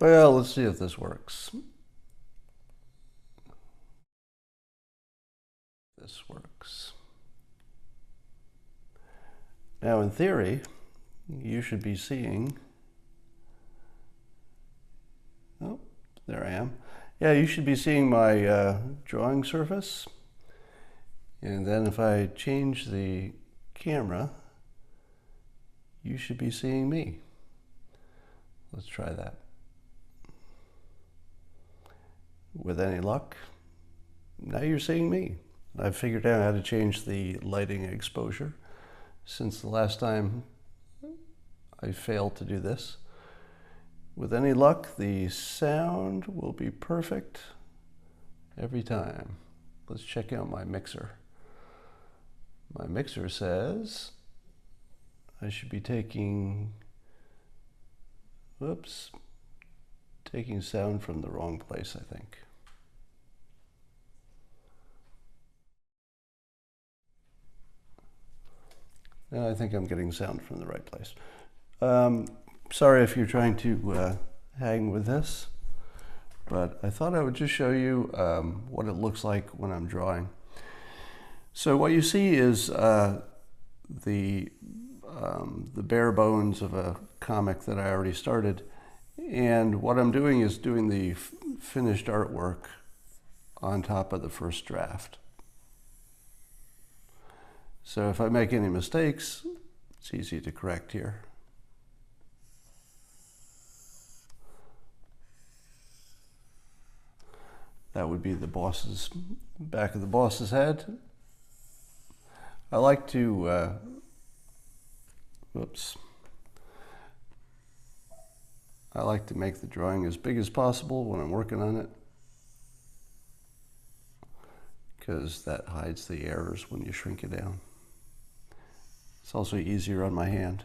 Well, let's see if this works. This works. Now, in theory, you should be seeing, oh, there I am. Yeah, you should be seeing my drawing surface. And then if I change the camera, you should be seeing me. Let's try that. With any luck, now you're seeing me. I've figured out how to change the lighting exposure since the last time I failed to do this. With any luck, the sound will be perfect every time. Let's check out my mixer. My mixer says I should be taking, whoops, taking sound from the wrong place, I think. Now I think I'm getting sound from the right place. Sorry if you're trying to hang with this, but I thought I would just show you what it looks like when I'm drawing. So what you see is the bare bones of a comic that I already started, and what I'm doing is doing the finished artwork on top of the first draft. So if I make any mistakes, it's easy to correct here. That would be the boss's, back of the boss's head. I like to, whoops. I like to make the drawing as big as possible when I'm working on it, because that hides the errors when you shrink it down. It's also easier on my hand.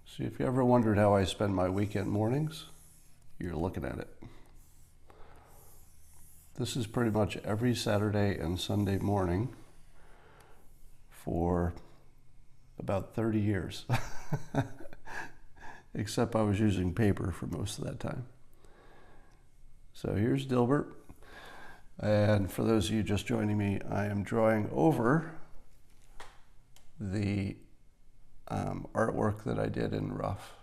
So if you ever wondered how I spend my weekend mornings, you're looking at it. This is pretty much every Saturday and Sunday morning for about 30 years. Except I was using paper for most of that time. So here's Dilbert. And for those of you just joining me, I am drawing over the artwork that I did in rough.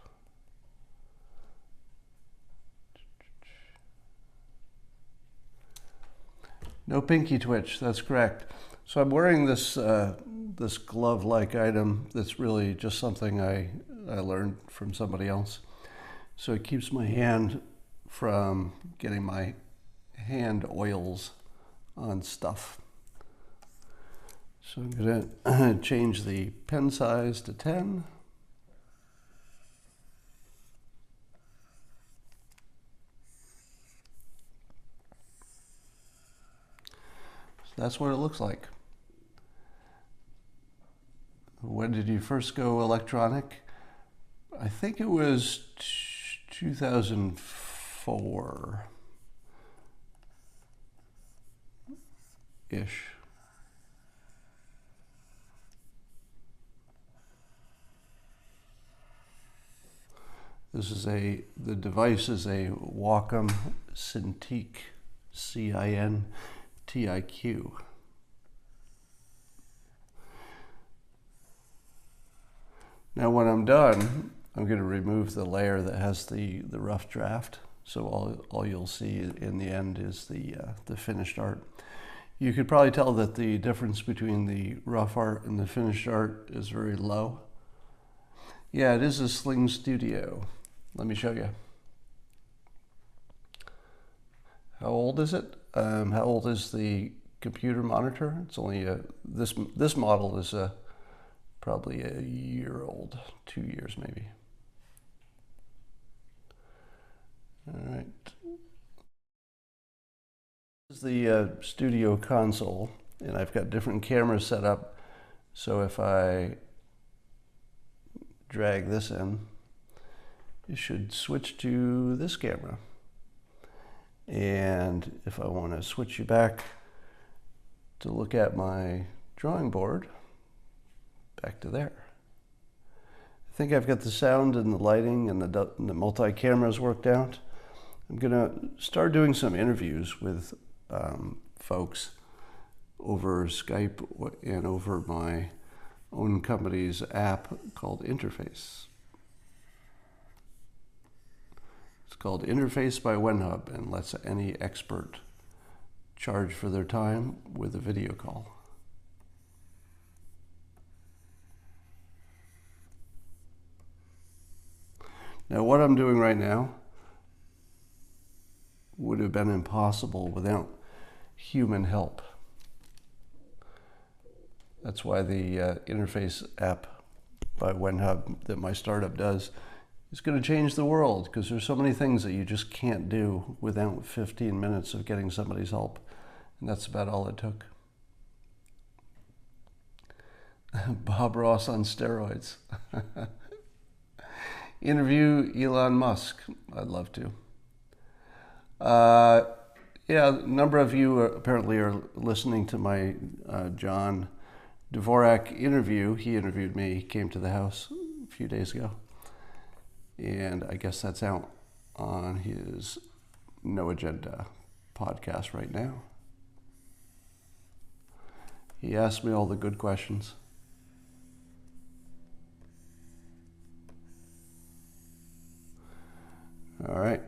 No pinky twitch, that's correct. So I'm wearing this this glove-like item that's really just something I learned from somebody else. So it keeps my hand from getting my hand oils on stuff. So I'm going to change the pen size to 10. So that's what it looks like. When did you first go electronic? I think it was 2004-ish. This is the device is a Wacom Cintiq, C-I-N-T-I-Q. Now when I'm done, I'm going to remove the layer that has the rough draft. So all you'll see in the end is the finished art. You could probably tell that the difference between the rough art and the finished art is very low. Yeah, it is a Sling Studio. Let me show you. How old is it? How old is the computer monitor? It's only this model is probably a year old, 2 years maybe. All right. This is the studio console, and I've got different cameras set up. So if I drag this in, it should switch to this camera. And if I want to switch you back to look at my drawing board, back to there. I think I've got the sound and the lighting and the multi-cameras worked out. I'm gonna start doing some interviews with folks over Skype and over my own company's app called Interface. It's called Interface by WhenHub and lets any expert charge for their time with a video call. Now, what I'm doing right now would have been impossible without human help. That's why the Interface app by WhenHub that my startup does is going to change the world, because there's so many things that you just can't do without 15 minutes of getting somebody's help. And that's about all it took. Bob Ross on steroids. Interview Elon Musk. I'd love to. Yeah, a number of you apparently are listening to my John Dvorak interview. He interviewed me, came to the house a few days ago. And I guess that's out on his No Agenda podcast right now. He asked me all the good questions. All right.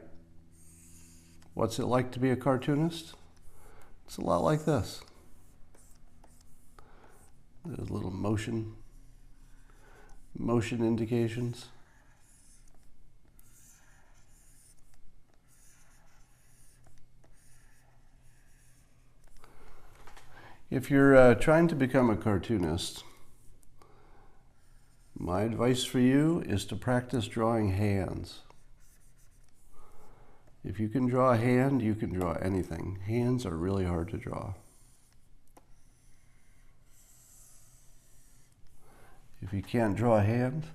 What's it like to be a cartoonist? It's a lot like this. There's little motion indications. If you're trying to become a cartoonist, my advice for you is to practice drawing hands. If you can draw a hand, you can draw anything. Hands are really hard to draw. If you can't draw a hand,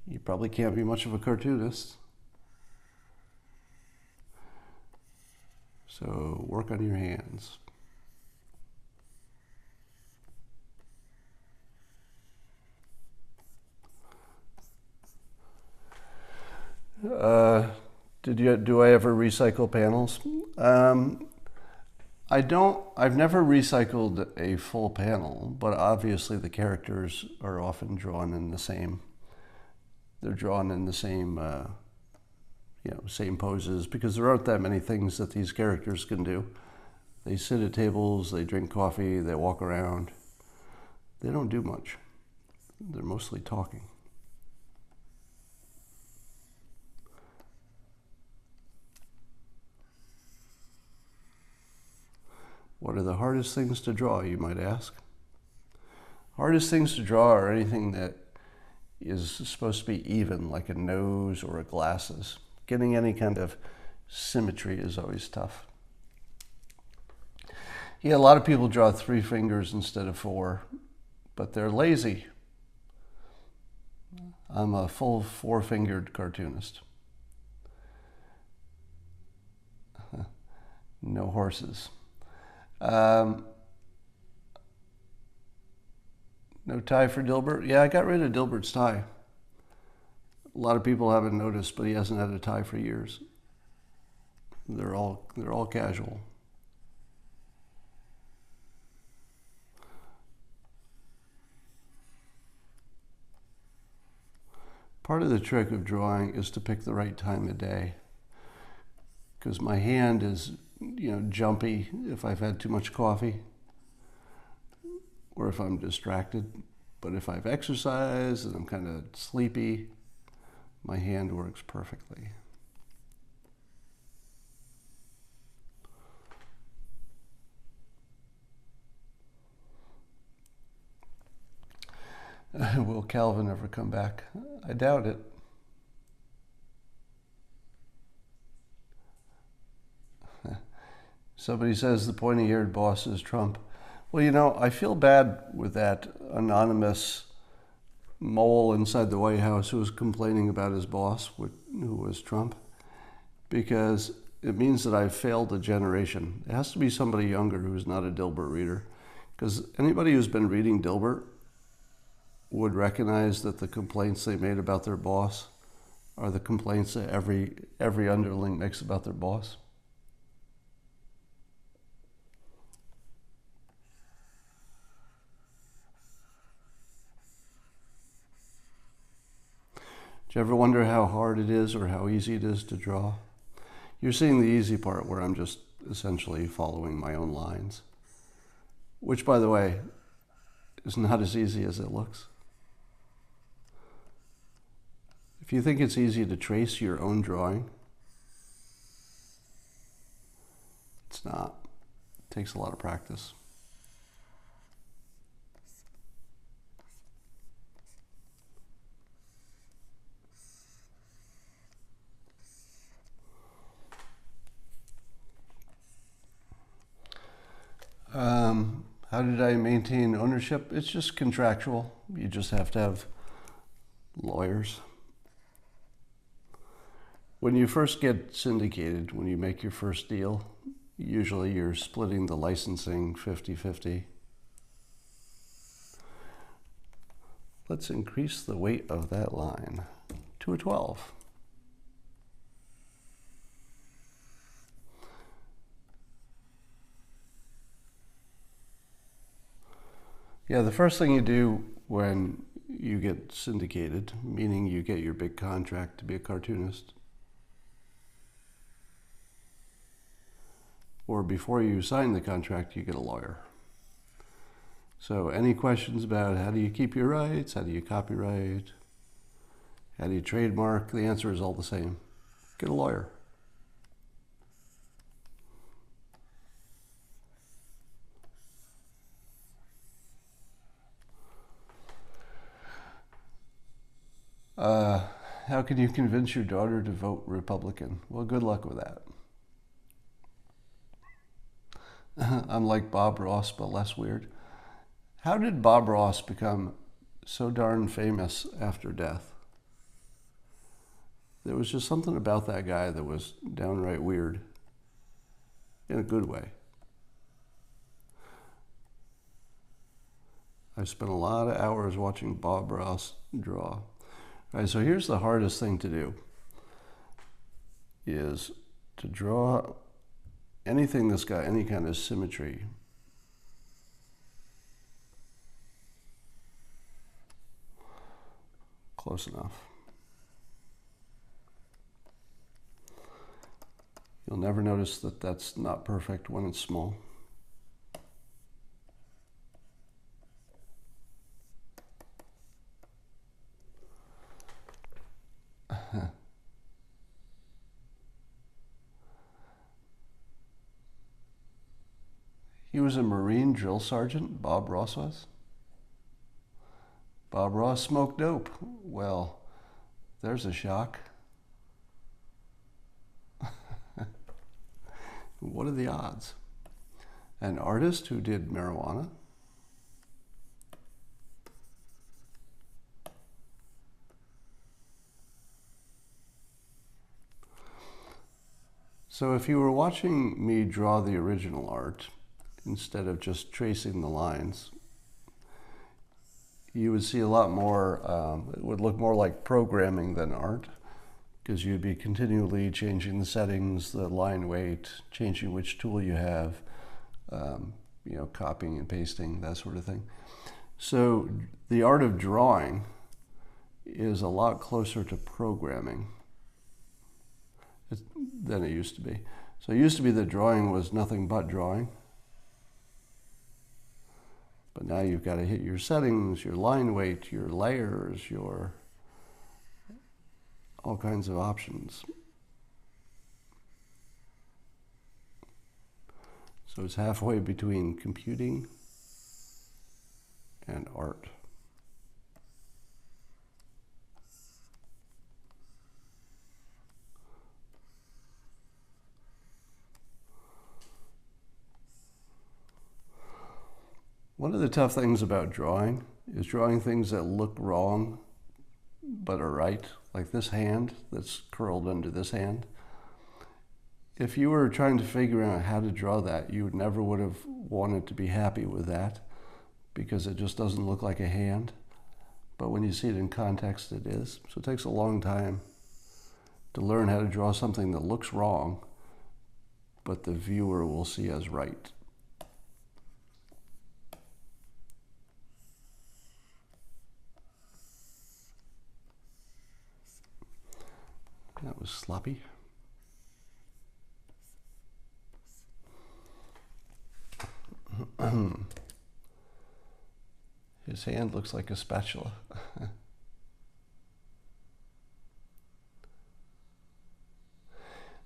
you probably can't be much of a cartoonist. So work on your hands. Do I ever recycle panels? I don't. I've never recycled a full panel, but obviously the characters are often drawn in the same. They're drawn in the same, same poses, because there aren't that many things that these characters can do. They sit at tables, they drink coffee, they walk around. They don't do much. They're mostly talking. What are the hardest things to draw, you might ask? Hardest things to draw are anything that is supposed to be even, like a nose or a glasses. Getting any kind of symmetry is always tough. Yeah, a lot of people draw 3 fingers instead of 4, but they're lazy. I'm a full 4-fingered cartoonist. No horses. No tie for Dilbert. Yeah, I got rid of Dilbert's tie. A lot of people haven't noticed, but he hasn't had a tie for years. They're all casual. Part of the trick of drawing is to pick the right time of day, because my hand is, jumpy if I've had too much coffee or if I'm distracted. But if I've exercised and I'm kind of sleepy, my hand works perfectly. Will Calvin ever come back? I doubt it. Somebody says the pointy-eared boss is Trump. Well, I feel bad with that anonymous mole inside the White House who was complaining about his boss, who was Trump, because it means that I've failed a generation. It has to be somebody younger who's not a Dilbert reader, because anybody who's been reading Dilbert would recognize that the complaints they made about their boss are the complaints that every underling makes about their boss? Do you ever wonder how hard it is or how easy it is to draw? You're seeing the easy part where I'm just essentially following my own lines, which, by the way, is not as easy as it looks. If you think it's easy to trace your own drawing, it's not. It takes a lot of practice. How did I maintain ownership? It's just contractual. You just have to have lawyers. When you first get syndicated, when you make your first deal, usually you're splitting the licensing 50-50. Let's increase the weight of that line to a 12. Yeah, the first thing you do when you get syndicated, meaning you get your big contract to be a cartoonist, or before you sign the contract, you get a lawyer. So any questions about how do you keep your rights, how do you copyright, how do you trademark, the answer is all the same. Get a lawyer. How can you convince your daughter to vote Republican? Well, good luck with that. I'm like Bob Ross, but less weird. How did Bob Ross become so darn famous after death? There was just something about that guy that was downright weird, in a good way. I spent a lot of hours watching Bob Ross draw. All right, so here's the hardest thing to do, is to draw anything that's got any kind of symmetry. Close enough. You'll never notice that that's not perfect when it's small. He was a Marine drill sergeant, Bob Ross was. Bob Ross smoked dope. Well, there's a shock. What are the odds? An artist who did marijuana. So if you were watching me draw the original art, instead of just tracing the lines, you would see a lot more, it would look more like programming than art, because you'd be continually changing the settings, the line weight, changing which tool you have, you know, copying and pasting, that sort of thing. So the art of drawing is a lot closer to programming than it used to be. So it used to be that drawing was nothing but drawing. But now you've got to hit your settings, your line weight, your layers, your all kinds of options. So it's halfway between computing and art. One of the tough things about drawing is drawing things that look wrong but are right, like this hand that's curled under this hand. If you were trying to figure out how to draw that, you never would have wanted to be happy with that because it just doesn't look like a hand. but when you see it in context, it is. So it takes a long time to learn how to draw something that looks wrong, but the viewer will see as right. That was sloppy. His hand looks like a spatula.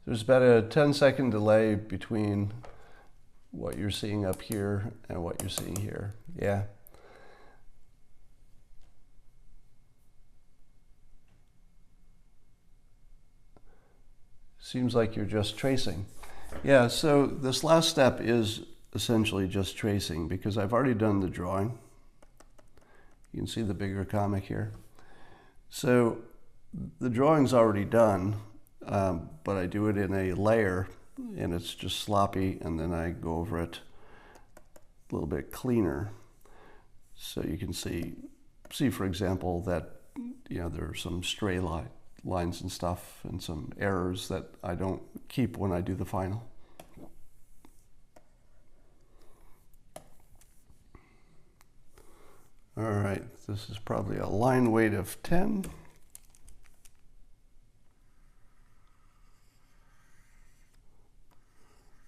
There's about a 10-second delay between what you're seeing up here and what you're seeing here. Yeah. Seems like you're just tracing. Yeah, so this last step is essentially just tracing because I've already done the drawing. You can see the bigger comic here. So the drawing's already done, but I do it in a layer and it's just sloppy, and then I go over it a little bit cleaner. So you can see for example, that there are some stray lines and stuff and some errors that I don't keep when I do the final. All right, this is probably a line weight of 10.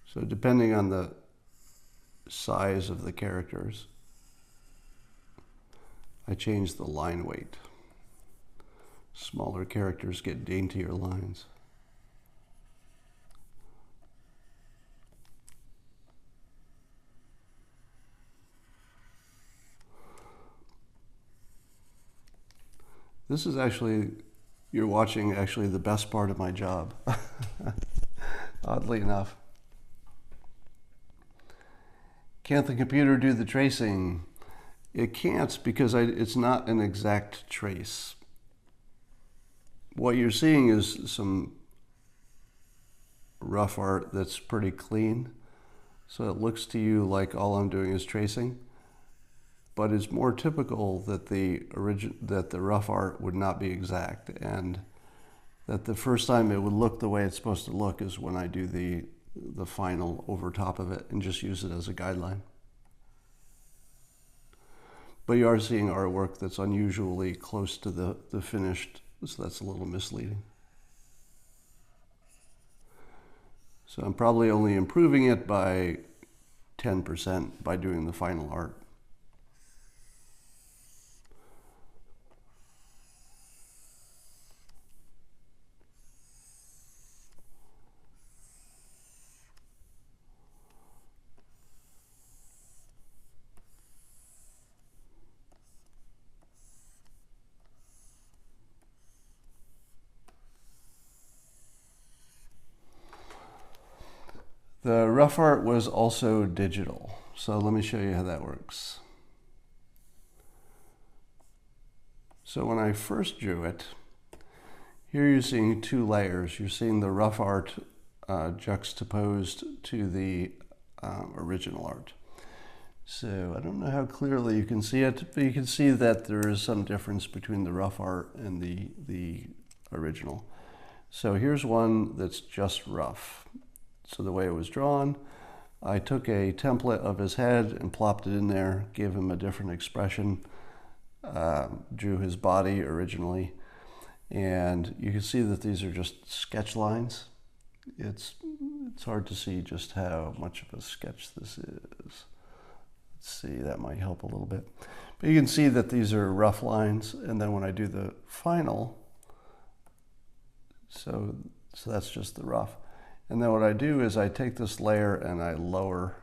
So depending on the size of the characters, I change the line weight. Smaller characters get daintier lines. This is actually, you're watching actually the best part of my job, oddly enough. Can't the computer do the tracing? It can't because it's not an exact trace. What you're seeing is some rough art that's pretty clean. So it looks to you like all I'm doing is tracing. But it's more typical that the rough art would not be exact, and that the first time it would look the way it's supposed to look is when I do the final over top of it and just use it as a guideline. But you are seeing artwork that's unusually close to the finished, so that's a little misleading. So I'm probably only improving it by 10% by doing the final art. The rough art was also digital, so let me show you how that works. So when I first drew it, here you're seeing two layers. You're seeing the rough art juxtaposed to the original art. So I don't know how clearly you can see it, but you can see that there is some difference between the rough art and the original. So here's one that's just rough. So the way it was drawn, I took a template of his head and plopped it in there, gave him a different expression, drew his body originally, and you can see that these are just sketch lines. It's hard to see just how much of a sketch this is. Let's see, that might help a little bit. But you can see that these are rough lines, and then when I do the final, so that's just the rough. And then what I do is I take this layer and I lower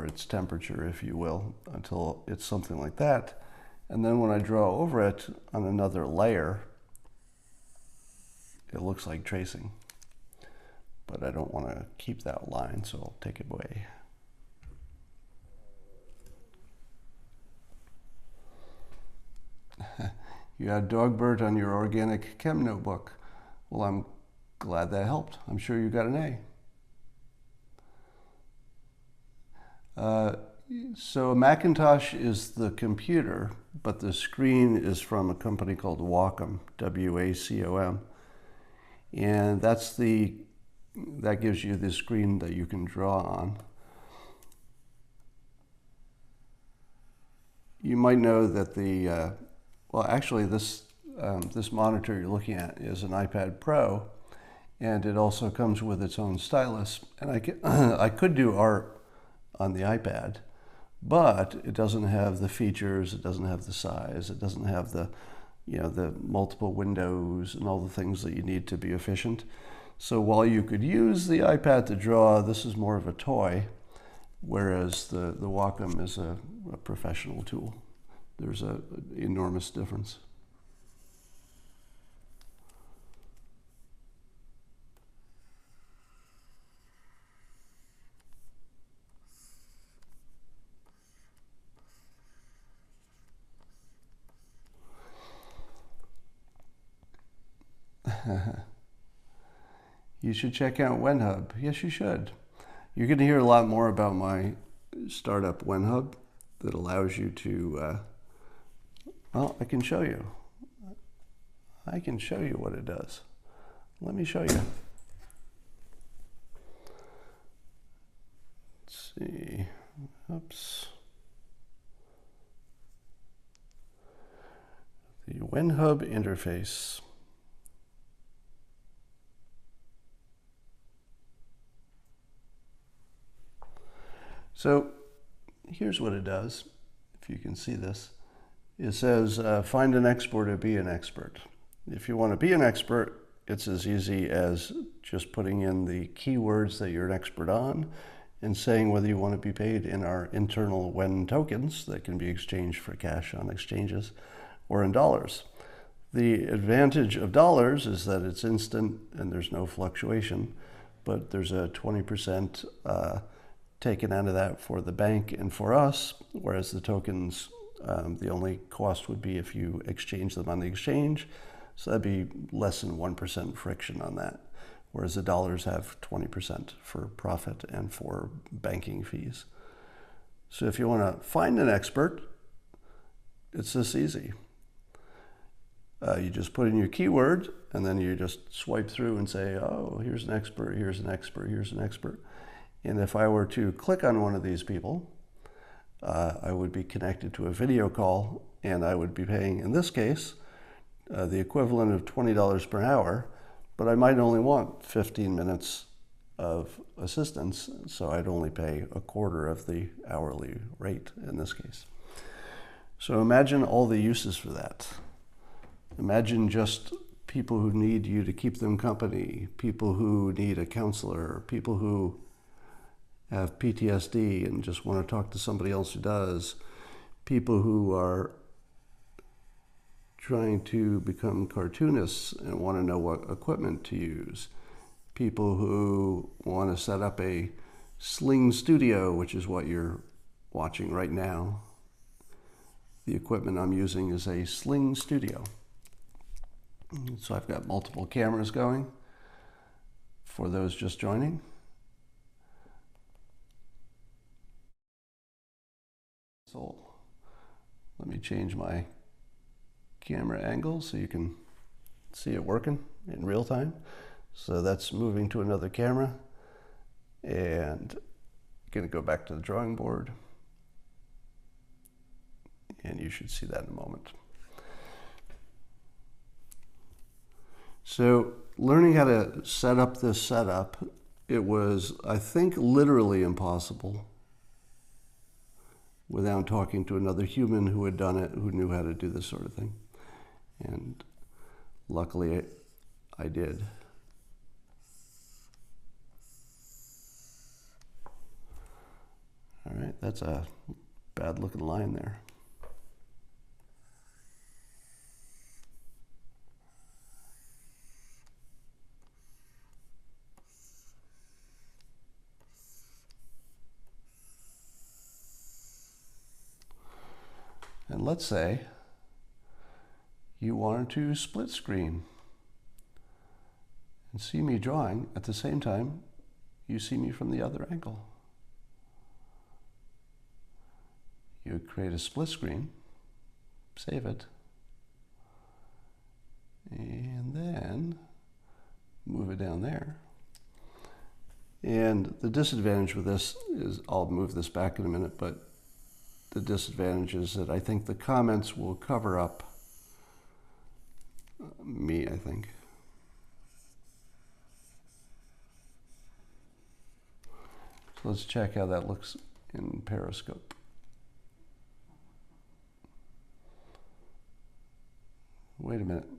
its temperature, if you will, until it's something like that. And then when I draw over it on another layer, it looks like tracing. But I don't want to keep that line, so I'll take it away. You had Dilbert on your organic chem notebook. Well, I'm glad that helped. I'm sure you got an A. So Macintosh is the computer but the screen is from a company called Wacom, W-A-C-O-M. And that gives you the screen that you can draw on. You might know that well, actually this monitor you're looking at is an iPad Pro, and it also comes with its own stylus. And I could do art on the iPad, but it doesn't have the features, it doesn't have the size, it doesn't have the multiple windows and all the things that you need to be efficient. So while you could use the iPad to draw, this is more of a toy, whereas the Wacom is a professional tool. There's an enormous difference. You should check out WhenHub. Yes, you should. You're going to hear a lot more about my startup WhenHub that allows you to, well, I can show you. I can show you what it does. Let me show you. Let's see. Oops. The WhenHub Interface. So here's what it does, if you can see this. It says, find an expert or be an expert. If you want to be an expert, it's as easy as just putting in the keywords that you're an expert on and saying whether you want to be paid in our internal When tokens that can be exchanged for cash on exchanges or in dollars. The advantage of dollars is that it's instant and there's no fluctuation, but there's a 20% taken out of that for the bank and for us, whereas the tokens, the only cost would be if you exchange them on the exchange. So that'd be less than 1% friction on that, whereas the dollars have 20% for profit and for banking fees. So if you want to find an expert, it's this easy. You just put in your keyword and then you just swipe through and say, oh, here's an expert, here's an expert, here's an expert. And if I were to click on one of these people, I would be connected to a video call and I would be paying, in this case, the equivalent of $20 per hour, but I might only want 15 minutes of assistance, so I'd only pay a quarter of the hourly rate in this case. So imagine all the uses for that. Imagine just people who need you to keep them company, people who need a counselor, people who have PTSD and just want to talk to somebody else who does, people who are trying to become cartoonists and want to know what equipment to use, people who want to set up a sling studio, which is what you're watching right now. The equipment I'm using is a sling studio. So I've got multiple cameras going for those just joining. So let me change my camera angle so you can see it working in real time. So that's moving to another camera, and I'm going to go back to the drawing board, and you should see that in a moment. So learning how to set up this setup, it was, I think, literally impossible without talking to another human who had done it, who knew how to do this sort of thing. And luckily I did. All right, that's a bad looking line there. And let's say you wanted to split screen and see me drawing at the same time you see me from the other angle. You would create a split screen, save it, and then move it down there. And the disadvantage with this is, I'll move this back in a minute, but the disadvantage is that I think the comments will cover up me, I think. So let's check how that looks in Periscope. Wait a minute.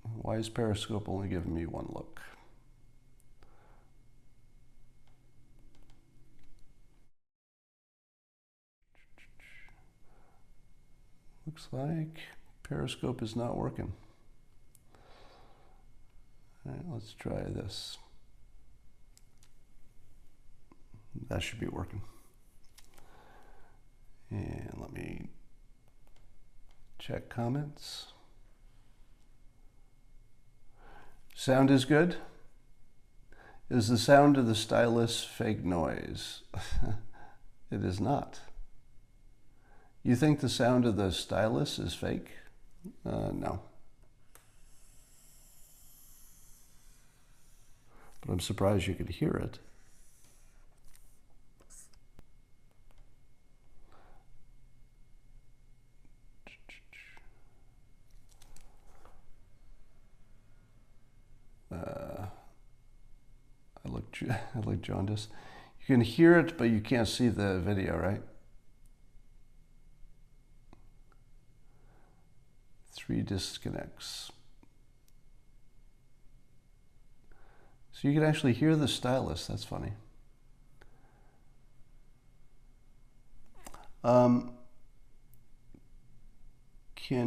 Why is Periscope only giving me one look? Looks like Periscope is not working. All right, let's try this. That should be working. And let me check comments. Sound is good. Is the sound of the stylus fake noise? It is not. You think the sound of the stylus is fake? No. But I'm surprised you could hear it. I look jaundiced. You can hear it, but you can't see the video, right? 3 disconnects. So you can actually hear the stylus. That's funny. Can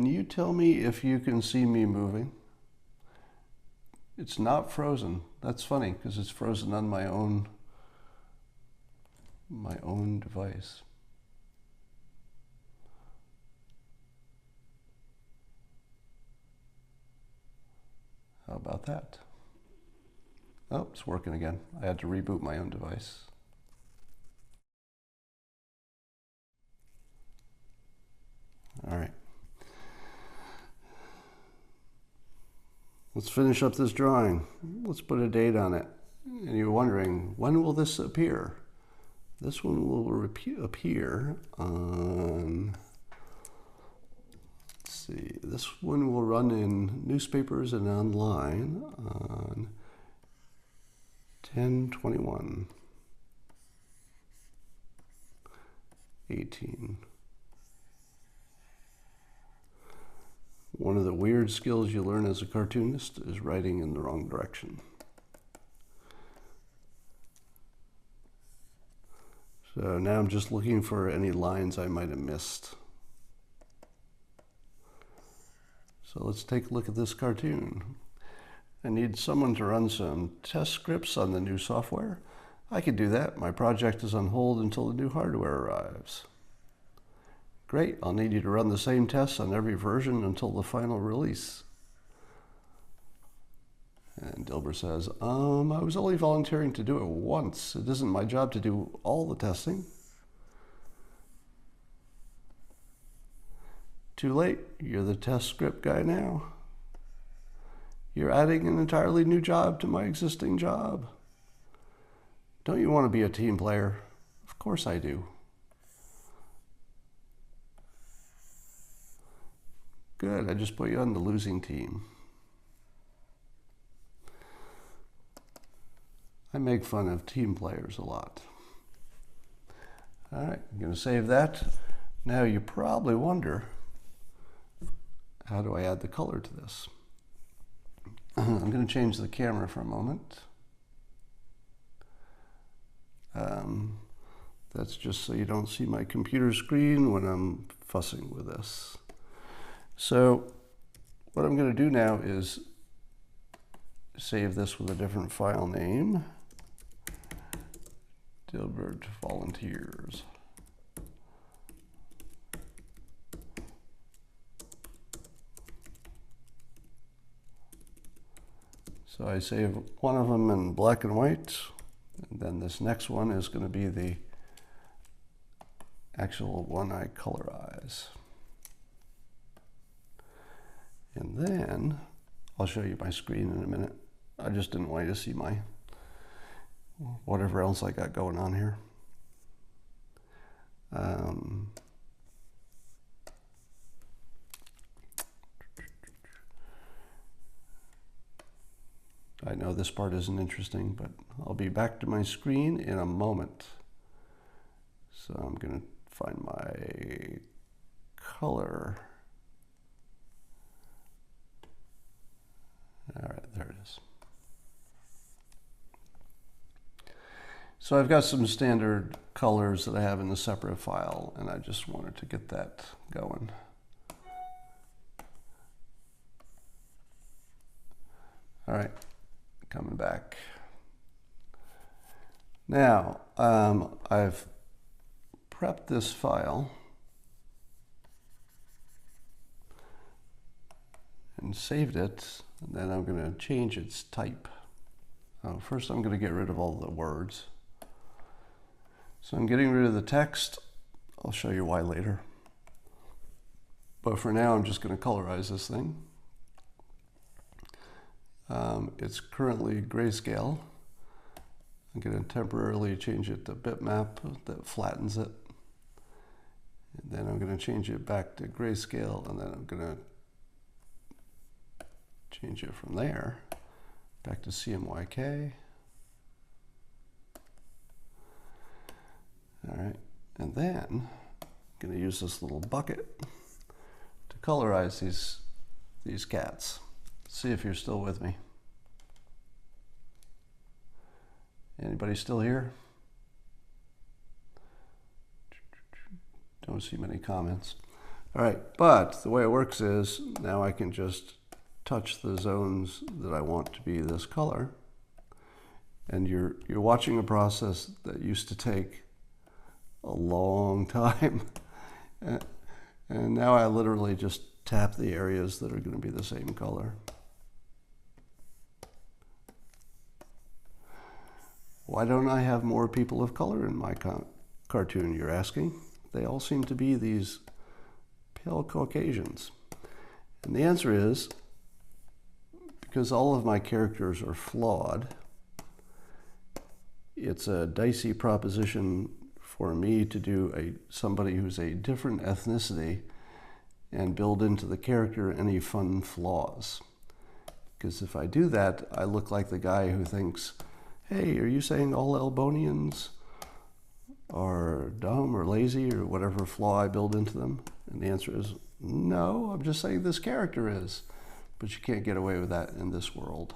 you tell me if you can see me moving? It's not frozen. That's funny because it's frozen on my own device. How about that? Oh, it's working again. I had to reboot my own device. All right. Let's finish up this drawing. Let's put a date on it. And you're wondering, when will this appear? This one will appear on, let's see, this one will run in newspapers and online on 10/21/18. One of the weird skills you learn as a cartoonist is writing in the wrong direction. So now I'm just looking for any lines I might have missed. So let's take a look at this cartoon. I need someone to run some test scripts on the new software. I can do that. My project is on hold until the new hardware arrives. Great, I'll need you to run the same tests on every version until the final release. And Dilbert says, I was only volunteering to do it once. It isn't my job to do all the testing. Too late, you're the test script guy now. You're adding an entirely new job to my existing job. Don't you want to be a team player? Of course I do. Good, I just put you on the losing team. I make fun of team players a lot. All right, I'm going to save that. Now you probably wonder, how do I add the color to this? I'm going to change the camera for a moment. That's just so you don't see my computer screen when I'm fussing with this. So what I'm going to do now is save this with a different file name. Dilbert volunteers. So I save one of them in black and white, and then this next one is going to be the actual one I colorize. And then I'll show you my screen in a minute. I just didn't want you to see my whatever else I got going on here. I know this part isn't interesting, but I'll be back to my screen in a moment. So I'm going to find my color. All right, there it is. So I've got some standard colors that I have in the separate file, and I just wanted to get that going. All right, coming back. Now, I've prepped this file and saved it, and then I'm going to change its type. First, I'm going to get rid of all the words. So I'm getting rid of the text. I'll show you why later. But for now, I'm just going to colorize this thing. It's currently grayscale. I'm going to temporarily change it to bitmap that flattens it. And then I'm going to change it back to grayscale, and then I'm going to change it from there back to CMYK. All right, and then I'm going to use this little bucket to colorize these cats. See if you're still with me. Anybody still here? Don't see many comments. All right, but the way it works is now I can just touch the zones that I want to be this color. And you're watching a process that used to take a long time. And now I literally just tap the areas that are going to be the same color. Why don't I have more people of color in my cartoon, you're asking? They all seem to be these pale Caucasians. And the answer is, because all of my characters are flawed, it's a dicey proposition for me to do somebody who's a different ethnicity and build into the character any fun flaws. Because if I do that, I look like the guy who thinks, hey, are you saying all Albonians are dumb or lazy or whatever flaw I build into them? And the answer is, no, I'm just saying this character is. But you can't get away with that in this world.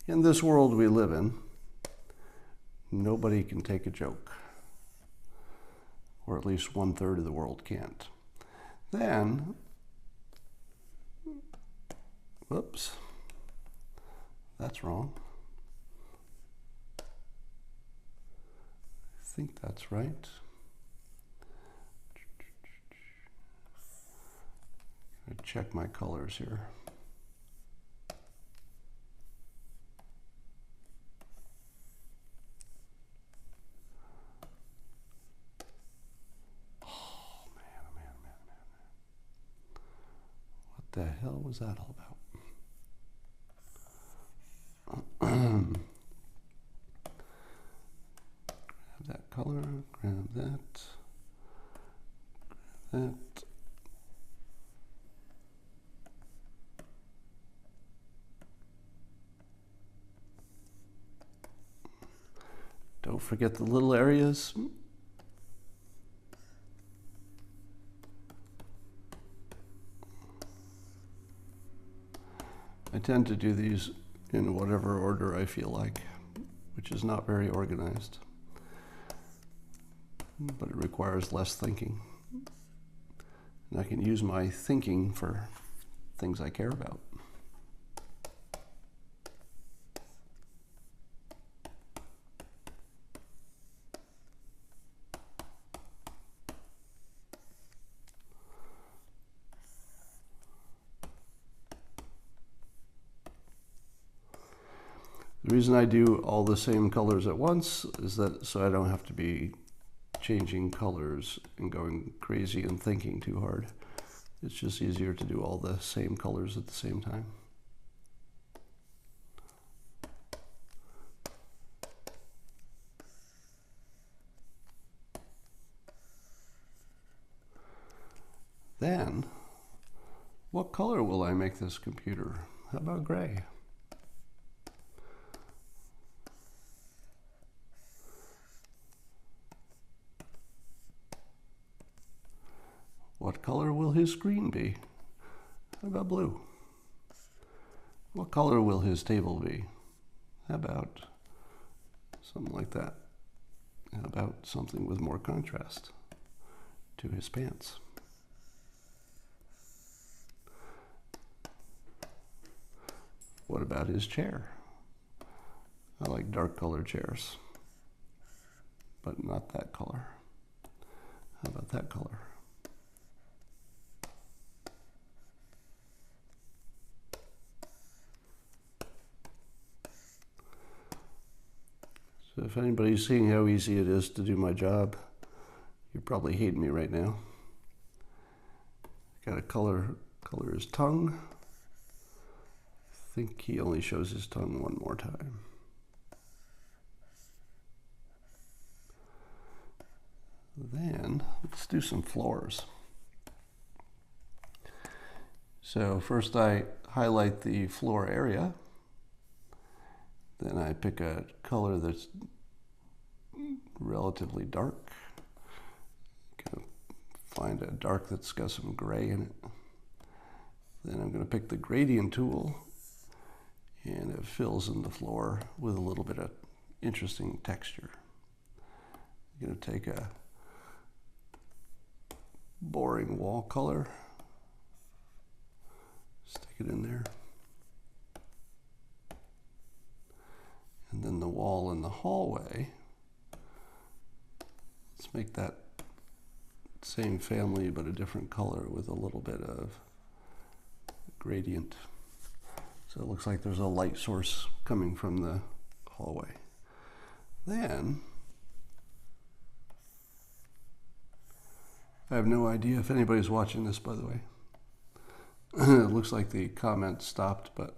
In this world we live in, nobody can take a joke. Or at least 1/3 of the world can't. Then, whoops, that's wrong. I think that's right. I'm gonna check my colors here. What the hell was that all about? Grab that color, grab that, grab that. Don't forget the little areas. I tend to do these in whatever order I feel like, which is not very organized, but it requires less thinking. And I can use my thinking for things I care about. The reason I do all the same colors at once is that so I don't have to be changing colors and going crazy and thinking too hard. It's just easier to do all the same colors at the same time. Then, what color will I make this computer? How about gray? What color will his screen be? How about blue? What color will his table be? How about something like that? How about something with more contrast to his pants? What about his chair? I like dark colored chairs, but not that color. How about that color? So if anybody's seeing how easy it is to do my job, you're probably hating me right now. Got a color his tongue. I think he only shows his tongue one more time. Then let's do some floors. So first I highlight the floor area. Then I pick a color that's relatively dark. Find a dark that's got some gray in it. Then I'm going to pick the gradient tool, and it fills in the floor with a little bit of interesting texture. I'm going to take a boring wall color, stick it in there. And then the wall in the hallway, let's make that same family but a different color with a little bit of gradient. So it looks like there's a light source coming from the hallway. Then, I have no idea if anybody's watching this, by the way. It looks like the comment stopped, but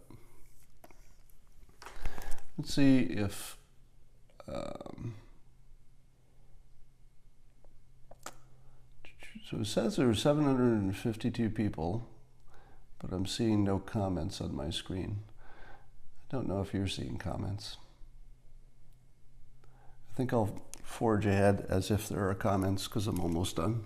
let's see if so it says there are 752 people, but I'm seeing no comments on my screen. I don't know if you're seeing comments. I think I'll forge ahead as if there are comments because I'm almost done.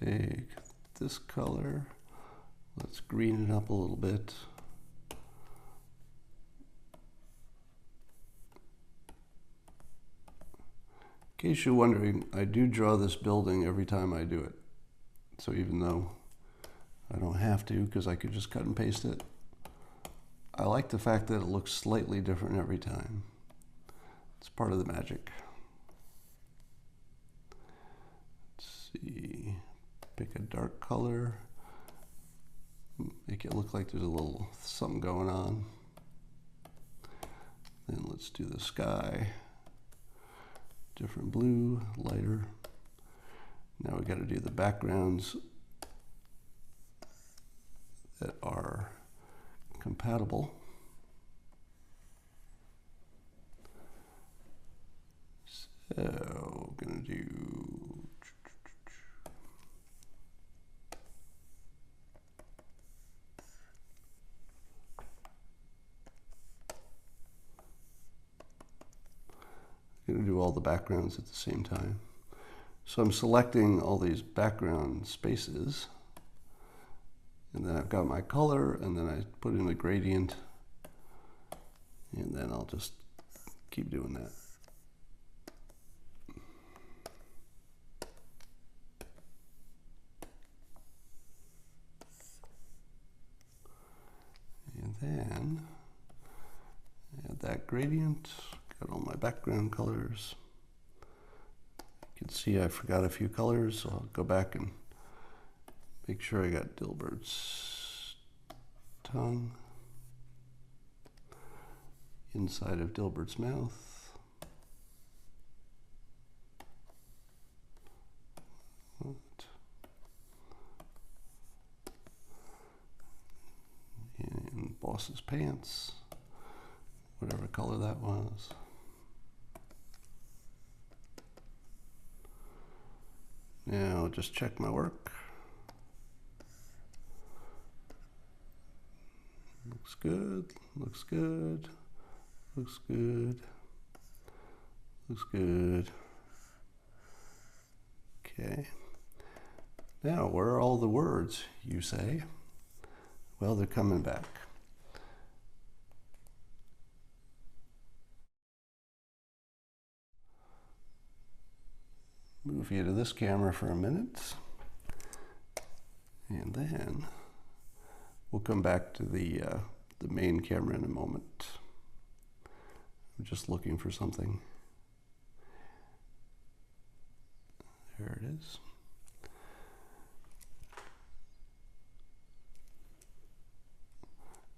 Take this color, let's green it up a little bit. In case you're wondering, I do draw this building every time I do it. So even though I don't have to because I could just cut and paste it, I like the fact that it looks slightly different every time. It's part of the magic. Let's see. Pick a dark color, make it look like there's a little something going on. Then let's do the sky, different blue, lighter. Now we got to do the backgrounds that are compatible. So we're going to do all the backgrounds at the same time. So I'm selecting all these background spaces, and then I've got my color, and then I put in a gradient, and then I'll just keep doing that. And then add that gradient, got all my background colors. You can see I forgot a few colors, so I'll go back and make sure I got Dilbert's tongue, inside of Dilbert's mouth, and Boss's pants, whatever color that was. Now I'll just check my work. Looks good, looks good, looks good, looks good. Okay. Now, where are all the words, you say? Well, they're coming back. Move you to this camera for a minute. And then we'll come back to the main camera in a moment. I'm just looking for something. There it is.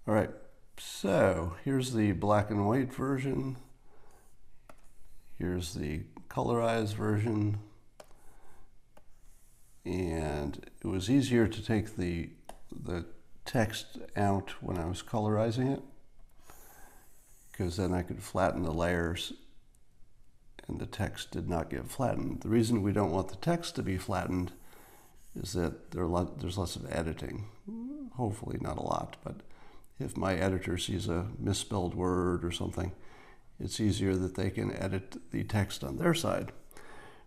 All right, so here's the black and white version. Here's the colorized version. And it was easier to take the text out when I was colorizing it, because then I could flatten the layers and the text did not get flattened. The reason we don't want the text to be flattened is that there's lots of editing. Hopefully not a lot, but if my editor sees a misspelled word or something, it's easier that they can edit the text on their side.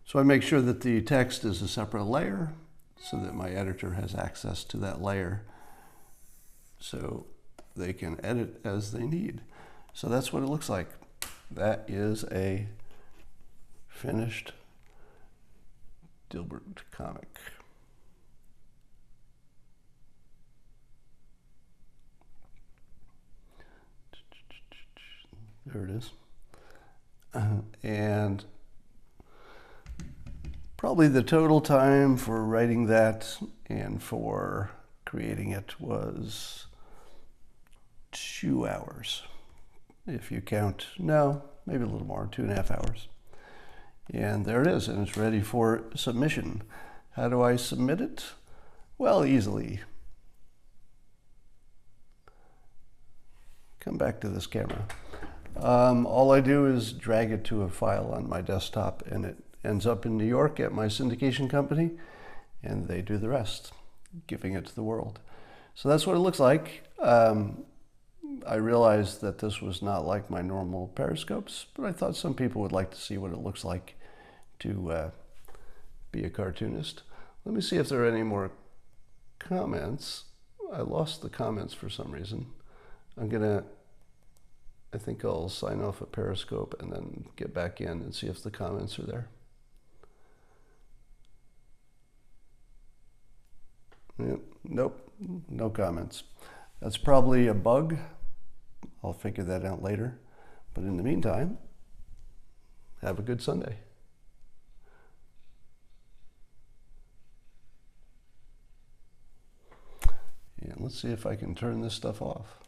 So I make sure that the text is a separate layer so that my editor has access to that layer so they can edit as they need. So that's what it looks like. That is a finished Dilbert comic. There it is. And probably the total time for writing that and for creating it was 2 hours. If you count, no, maybe a little more, 2.5 hours. And there it is, and it's ready for submission. How do I submit it? Well, easily. Come back to this camera. All I do is drag it to a file on my desktop, and it ends up in New York at my syndication company, and they do the rest, giving it to the world. So that's what it looks like. I realized that this was not like my normal Periscopes, but I thought some people would like to see what it looks like to be a cartoonist. Let me see if there are any more comments. I lost the comments for some reason. I think I'll sign off at Periscope and then get back in and see if the comments are there. Yep. Nope, no comments. That's probably a bug. I'll figure that out later. But in the meantime, have a good Sunday. And let's see if I can turn this stuff off.